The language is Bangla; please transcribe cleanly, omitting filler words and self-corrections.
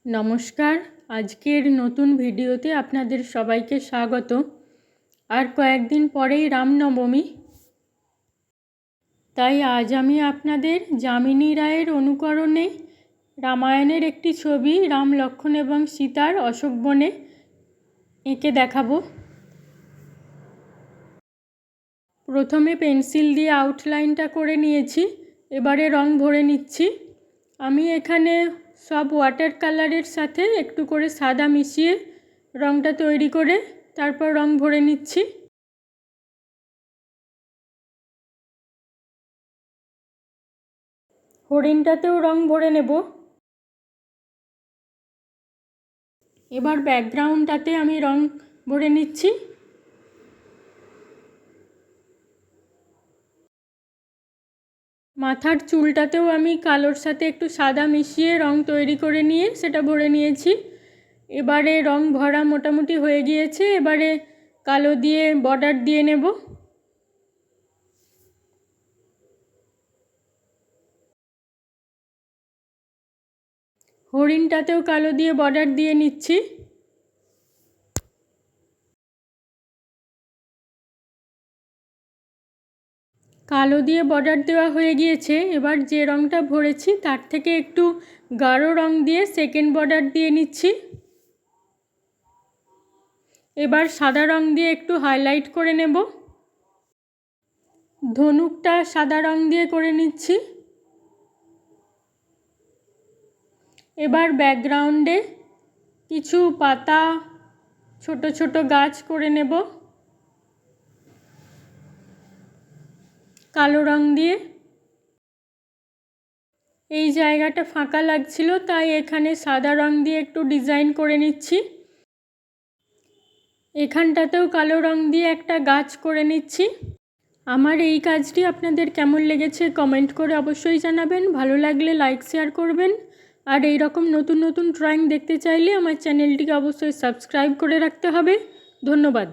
নমস্কার, আজকের নতুন ভিডিওতে আপনাদের সবাইকে স্বাগত। আর কয়েকদিন পরেই রামনবমী, তাই আজ আমি আপনাদের যামিনী রায়ের অনুকরণে রামায়ণের একটি ছবি রাম, লক্ষ্মণ এবং সীতার অশোক বনে এঁকে দেখাবো। প্রথমে পেন্সিল দিয়ে আউটলাইনটা করে নিয়েছি, এবারে রং ভরে নিচ্ছি। আমি এখানে সব ওয়াটার কালারের সাথে একটু করে সাদা মিশিয়ে রংটা তৈরি করে তারপর রং ভরে নিচ্ছি। হরিণটাতেও রং ভরে নেব। এবার ব্যাকগ্রাউন্ডটাতে আমি রং ভরে নিচ্ছি। মাথার চুলটাতেও আমি কালোর সাথে একটু সাদা মিশিয়ে রং তৈরি করে নিয়ে সেটা ভরে নিয়েছি। এবারে রং ভরা মোটামুটি হয়ে গিয়েছে, এবারে কালো দিয়ে বর্ডার দিয়ে নেব। হরিণটাতেও কালো দিয়ে বর্ডার দিয়ে নিচ্ছি। কালো দিয়ে বর্ডার দেওয়া হয়ে গিয়েছে, এবার যে রংটা ভরেছি তার থেকে একটু গাঢ় রং দিয়ে সেকেন্ড বর্ডার দিয়ে নিচ্ছি। এবার সাদা রং দিয়ে একটু হাইলাইট করে নেব। ধনুকটা সাদা রং দিয়ে করে নিচ্ছি। এবার ব্যাকগ্রাউন্ডে কিছু পাতা, ছোট ছোট গাছ করে নেব কালো রং দিয়ে। এই জায়গাটা ফাঁকা লাগছিল, তাই এখানে সাদা রং দিয়ে একটু ডিজাইন করে নিচ্ছি। এখানটাতেও কালো রং দিয়ে একটা গাছ করে নিচ্ছি। আমার এই কাজটি আপনাদের কেমন লেগেছে কমেন্ট করে অবশ্যই জানাবেন। ভালো লাগলে লাইক শেয়ার করবেন। আর এই রকম নতুন নতুন ড্রয়িং দেখতে চাইলে আমার চ্যানেলটিকে অবশ্যই সাবস্ক্রাইব করে রাখতে হবে। ধন্যবাদ।